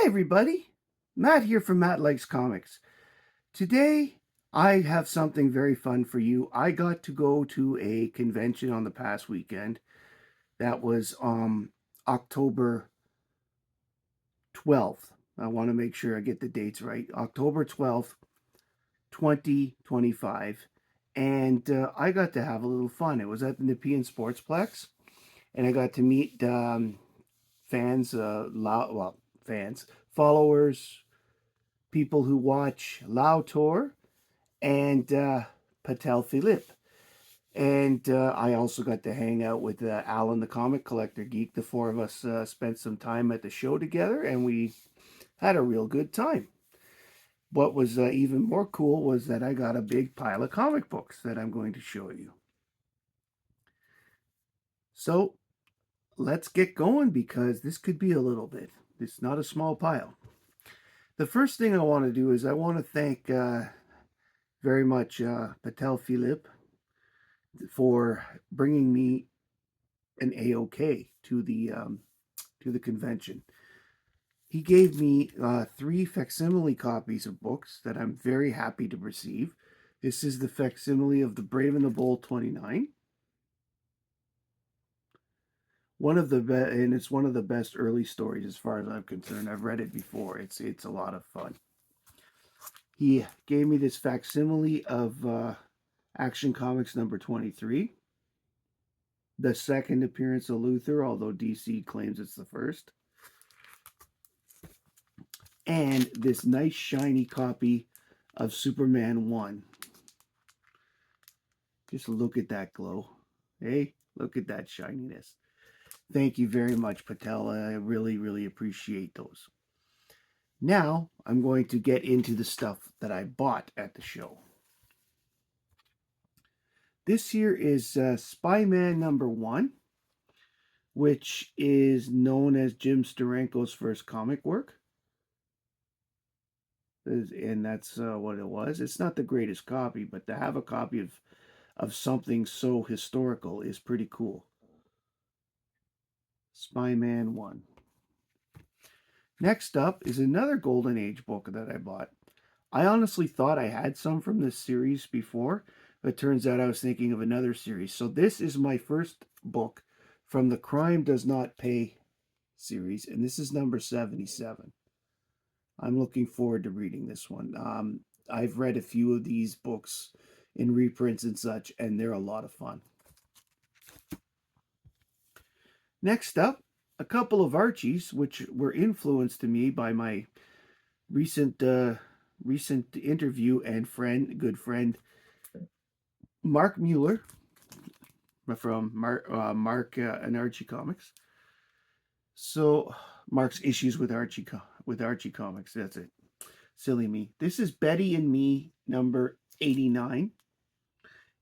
Hi, everybody. Matt here from Matt Likes Comics. Today, I have something very fun for you. I got to go to a convention on the past weekend. That was October 12th. I want to make sure I get the dates right. October 12th, 2025. And I got to have a little fun. It was at the Nepean Sportsplex, and I got to meet fans, fans, followers, people who watch Lao Tour, and Patel Philippe. And I also got to hang out with Alan, the comic collector geek. The four of us spent some time at the show together, and we had a real good time. What was even more cool was that I got a big pile of comic books that I'm going to show you. So let's get going because this could be a little bit. It's not a small pile. The first thing I want to do is I want to thank very much Patel Philippe for bringing me an A-OK to the convention. He gave me three facsimile copies of books that I'm very happy to receive. This is the facsimile of The Brave and the Bold 29. And it's one of the best early stories as far as I'm concerned. I've read it before. It's a lot of fun. He gave me this facsimile of Action Comics number 23. The second appearance of Luther, although DC claims it's the first. And this nice shiny copy of Superman 1. Just look at that glow. Hey, look at that shininess. Thank you very much, Patel. I really, really appreciate those. Now, I'm going to get into the stuff that I bought at the show. This here is Spyman number 1, which is known as Jim Steranko's first comic work. And that's what it was. It's not the greatest copy, but to have a copy of something so historical is pretty cool. Spyman 1. Next up is another Golden Age book that I bought. I honestly thought I had some from this series before, but it turns out I was thinking of another series. So this is my first book from the Crime Does Not Pay series, and this is number 77. I'm looking forward to reading this one. I've read a few of these books in reprints and such, and they're a lot of fun. Next up, a couple of Archies, which were influenced to me by my recent interview and good friend, Mark Mueller from Mark and Archie Comics. So Mark's issues with Archie Comics. That's it. Silly me. This is Betty and Me number 89.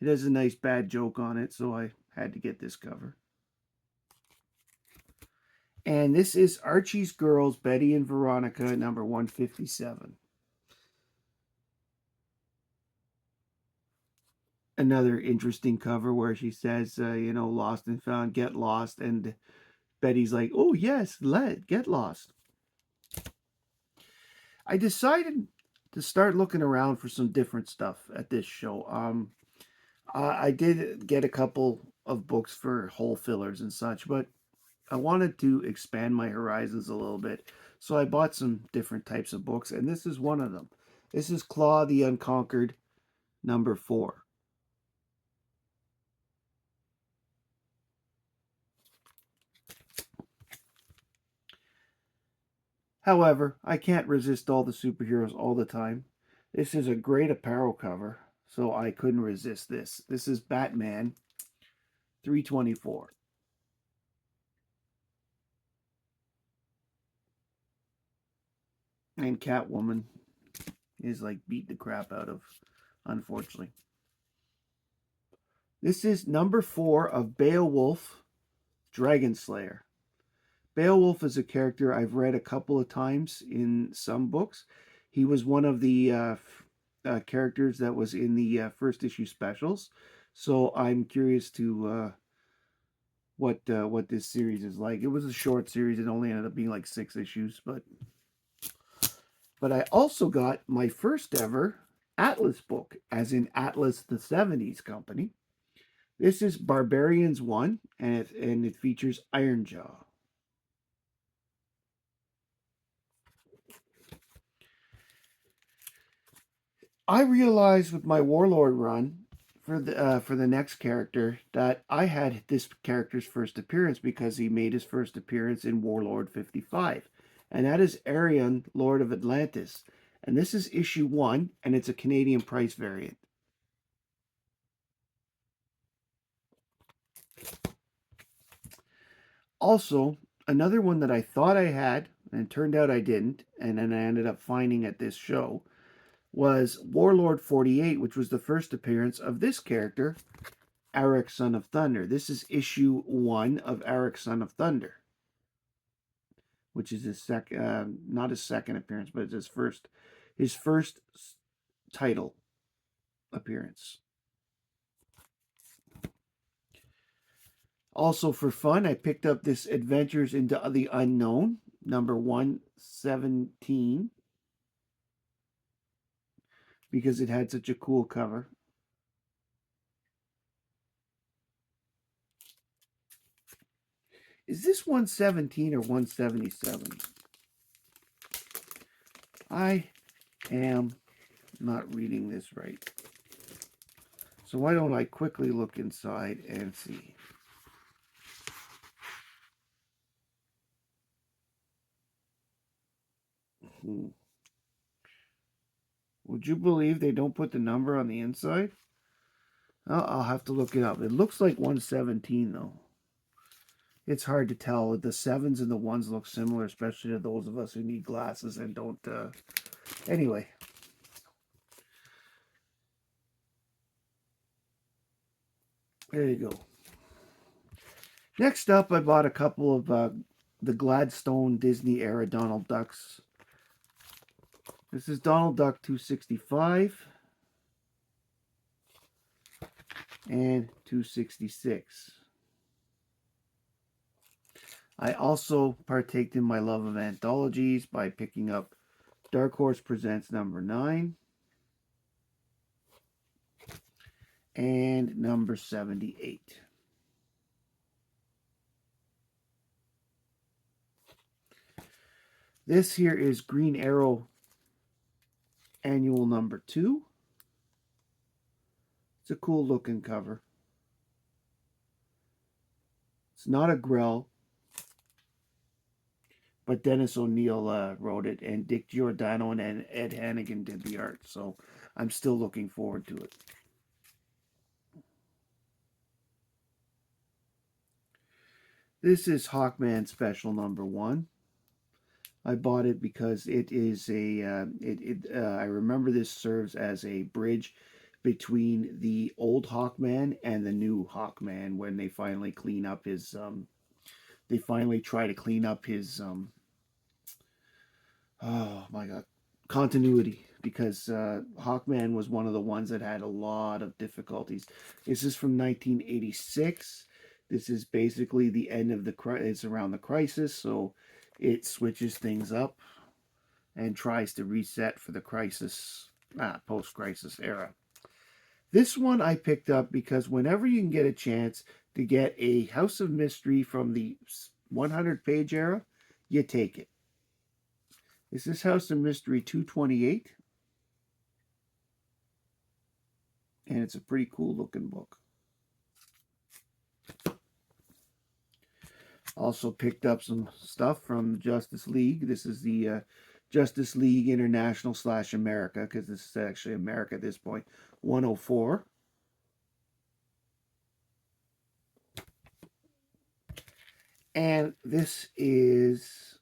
It has a nice bad joke on it, so I had to get this cover. And this is Archie's Girls, Betty and Veronica, number 157. Another interesting cover where she says, lost and found, get lost. And Betty's like, oh, yes, get lost. I decided to start looking around for some different stuff at this show. I did get a couple of books for whole fillers and such, but I wanted to expand my horizons a little bit. So I bought some different types of books, and this is one of them. This is Claw the Unconquered, number 4. However, I can't resist all the superheroes all the time. This is a great apparel cover, so I couldn't resist this. This is Batman 324. And Catwoman is like beat the crap out of, unfortunately. This is number 4 of Beowulf Dragon Slayer. Beowulf is a character I've read a couple of times in some books. He was one of the characters that was in the first issue specials. So I'm curious to what this series is like. It was a short series. It only ended up being like 6 issues, but But I also got my first ever Atlas book, as in Atlas the 70s company. This is Barbarians 1, and it features Ironjaw. I realized with my Warlord run for the next character that I had this character's first appearance because he made his first appearance in Warlord 55, and that is Arion, Lord of Atlantis. And this is issue 1, and it's a Canadian price variant. Also, another one that I thought I had, and it turned out I didn't, and then I ended up finding at this show, was Warlord 48, which was the first appearance of this character, Arik, Son of Thunder. This is issue 1 of Arik, Son of Thunder, which is his not his second appearance, but it's his first title appearance. Also, for fun, I picked up this Adventures into the Unknown, number 117, because it had such a cool cover. Is this 117 or 177? I am not reading this right. So why don't I quickly look inside and see? Would you believe they don't put the number on the inside? I'll have to look it up. It looks like 117 though. It's hard to tell. The 7s and the 1s look similar, especially to those of us who need glasses and don't. Anyway. There you go. Next up, I bought a couple of the Gladstone Disney era Donald Ducks. This is Donald Duck 265 and 266. I also partaked in my love of anthologies by picking up Dark Horse Presents number 9 and number 78. This here is Green Arrow Annual number 2. It's a cool looking cover. It's not a Grell, but Dennis O'Neil wrote it, and Dick Giordano and Ed Hannigan did the art, so I'm still looking forward to it. This is Hawkman Special number 1. I bought it because it is I remember this serves as a bridge between the old Hawkman and the new Hawkman when they finally clean up his they finally try to clean up his oh my god, continuity, because Hawkman was one of the ones that had a lot of difficulties. This is from 1986. This is basically the end of it's around the crisis, so it switches things up and tries to reset for the post-crisis era. This one I picked up because whenever you can get a chance to get a House of Mystery from the 100-page era, you take it. This is House of Mystery 228, and it's a pretty cool looking book. Also picked up some stuff from Justice League. This is the Justice League International / America, because this is actually America at this point, 104. And this is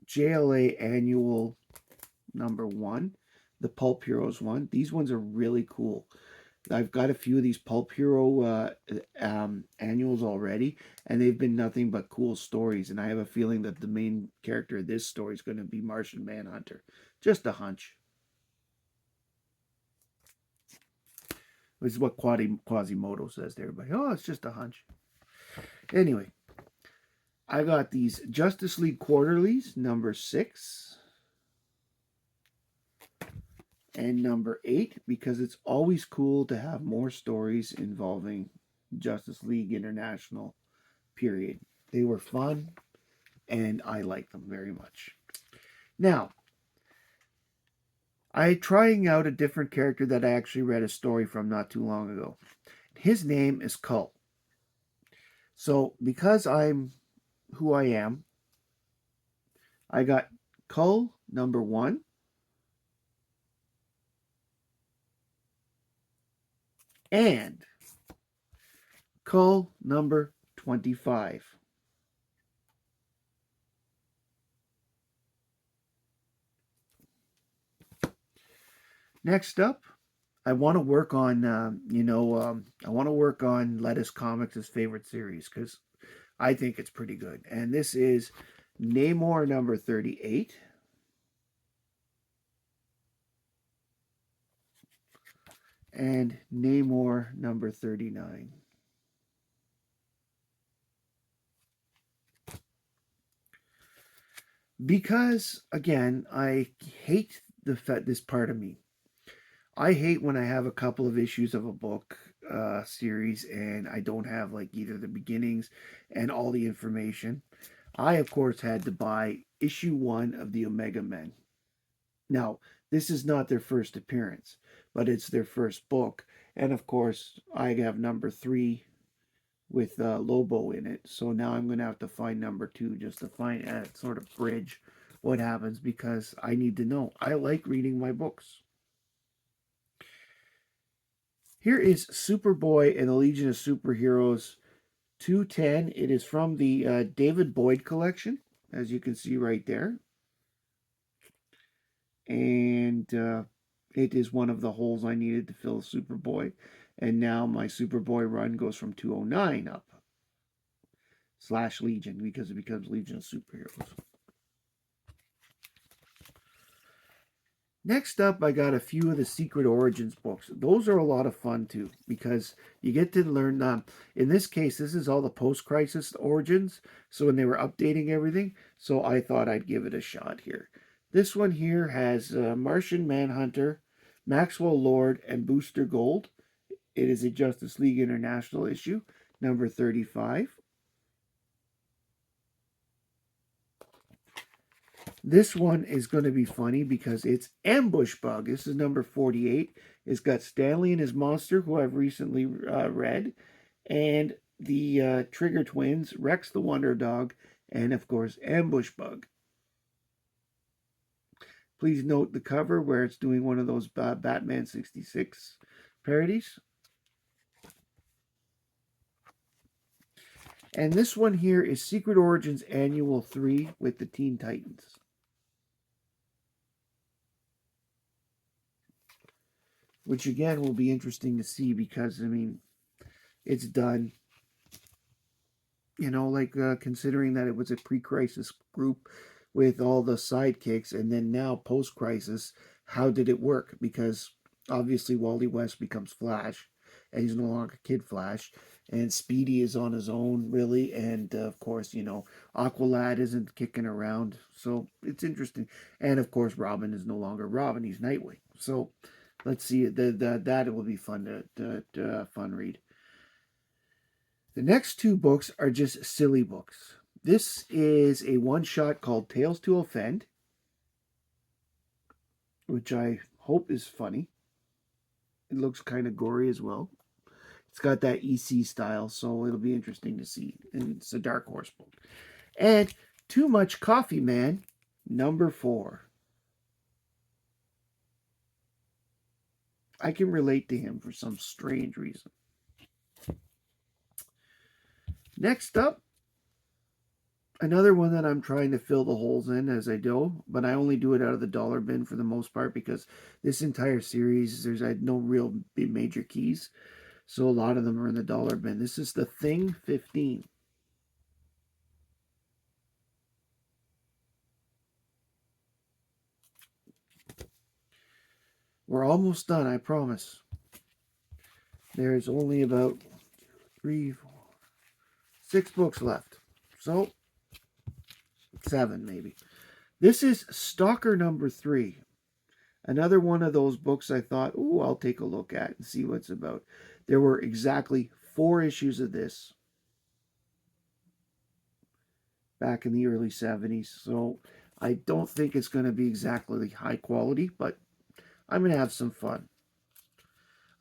JLA Annual number 1, the Pulp Heroes one. These ones are really cool. I've got a few of these Pulp Hero annuals already, and they've been nothing but cool stories. And I have a feeling that the main character of this story is going to be Martian Manhunter. Just a hunch. This is what Quasimodo says to everybody. Oh, it's just a hunch. Anyway, I got these Justice League Quarterlies, number 6. And number 8, because it's always cool to have more stories involving Justice League International, period. They were fun, and I liked them very much. Now, I'm trying out a different character that I actually read a story from not too long ago. His name is Cull. So, because I'm who I am, I got Cull number 1 and Cull number 25. Next up, I want to work on, I want to work on Lettuce Comics' favorite series because I think it's pretty good. And this is Namor number 38. And Namor number 39. Because, again, I hate this part of me. I hate when I have a couple of issues of a book series and I don't have like either the beginnings and all the information. I, of course, had to buy issue 1 of the Omega Men. Now, this is not their first appearance, but it's their first book. And of course, I have number 3 with Lobo in it. So now I'm going to have to find number 2 just to find sort of bridge what happens because I need to know. I like reading my books. Here is Superboy and the Legion of Superheroes 210. It is from the David Boyd collection, as you can see right there. And it is one of the holes I needed to fill Superboy. And now my Superboy run goes from 209 up. / Legion, because it becomes Legion of Superheroes. Next up, I got a few of the Secret Origins books. Those are a lot of fun too, because you get to learn. In this case, this is all the post-crisis origins. So when they were updating everything, so I thought I'd give it a shot here. This one here has Martian Manhunter, Maxwell Lord, and Booster Gold. It is a Justice League International issue, number 35. This one is going to be funny because it's Ambush Bug. This is number 48. It's got Stanley and his monster, who I've recently read, and the Trigger Twins, Rex the Wonder Dog, and of course, Ambush Bug. Please note the cover where it's doing one of those Batman 66 parodies. And this one here is Secret Origins Annual 3 with the Teen Titans. Which again will be interesting to see because, I mean, it's done, like considering that it was a pre-crisis group with all the sidekicks and then now post-crisis, how did it work? Because obviously Wally West becomes Flash and he's no longer Kid Flash and Speedy is on his own really, and of course, Aqualad isn't kicking around, so it's interesting. And of course Robin is no longer Robin, he's Nightwing. So let's see, that will be fun fun read. The next 2 books are just silly books. This is a one-shot called Tales to Offend, which I hope is funny. It looks kind of gory as well. It's got that EC style, so it'll be interesting to see. And it's a Dark Horse book. And Too Much Coffee Man, number 4. I can relate to him for some strange reason. Next up, another one that I'm trying to fill the holes in as I go, but I only do it out of the dollar bin for the most part because this entire series, there's no real big major keys. So a lot of them are in the dollar bin. This is The Thing 15. We're almost done, I promise. There's only about 3, 4, 6 books left. So, 7 maybe. This is Stalker number 3. Another one of those books I thought, oh, I'll take a look at and see what it's about. There were exactly 4 issues of this back in the early 70s. So I don't think it's going to be exactly high quality, but I'm going to have some fun.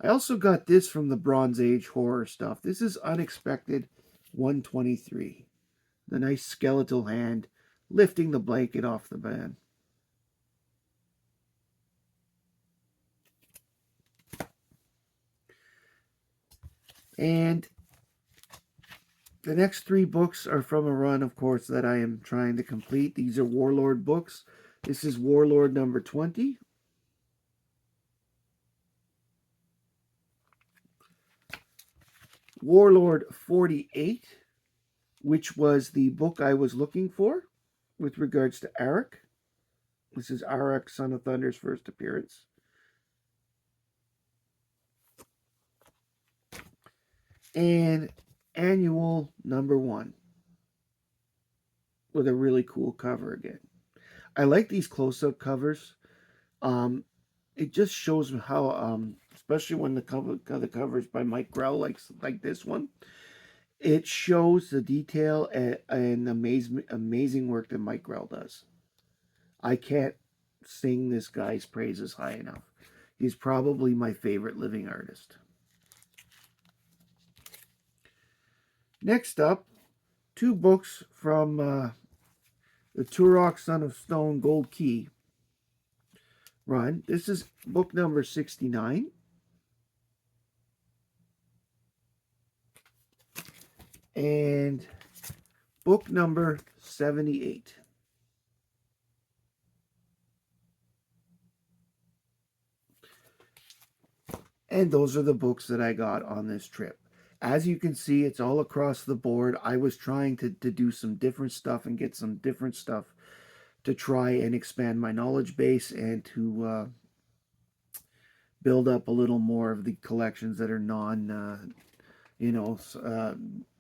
I also got this from the Bronze Age horror stuff. This is Unexpected 123. The nice skeletal hand lifting the blanket off the man. And the next 3 books are from a run, of course, that I am trying to complete. These are Warlord books. This is Warlord number 20. Warlord 48, which was the book I was looking for with regards to Arak. This is Arak, Son of Thunder's first appearance. And Annual number 1 with a really cool cover again. I like these close-up covers. It just shows how, especially when the cover is by Mike Grell, like this one. It shows the detail and amazing work that Mike Grell does. I can't sing this guy's praises high enough. He's probably my favorite living artist. Next up, 2 books from the Turok Son of Stone Gold Key run. This is book number 69. And book number 78. And those are the books that I got on this trip. As you can see, it's all across the board. I was trying to do some different stuff and get some different stuff to try and expand my knowledge base and to build up a little more of the collections that are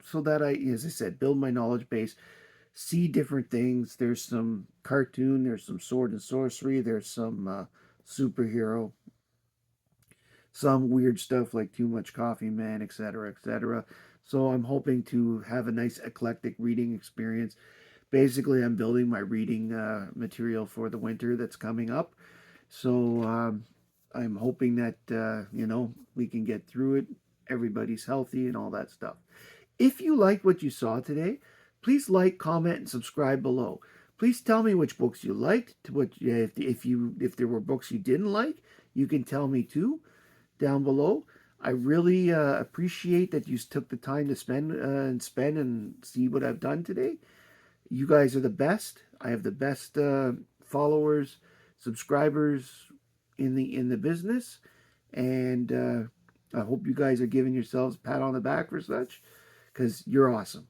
so that as I said, build my knowledge base, see different things. There's some cartoon, there's some sword and sorcery, there's some superhero, some weird stuff like Too Much Coffee Man, etc., etc. So I'm hoping to have a nice eclectic reading experience. Basically, I'm building my reading material for the winter that's coming up. So I'm hoping that, we can get through it. Everybody's healthy and all that stuff. If you liked what you saw today, please like, comment, and subscribe below. Please tell me which books you liked. If there were books you didn't like, you can tell me too down below. I really appreciate that you took the time to spend and see what I've done today. You guys are the best. I have the best followers, subscribers in the business, and I hope you guys are giving yourselves a pat on the back for such, because you're awesome.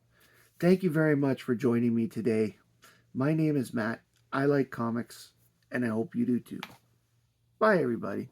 Thank you very much for joining me today. My name is Matt. I like comics, and I hope you do too. Bye, everybody.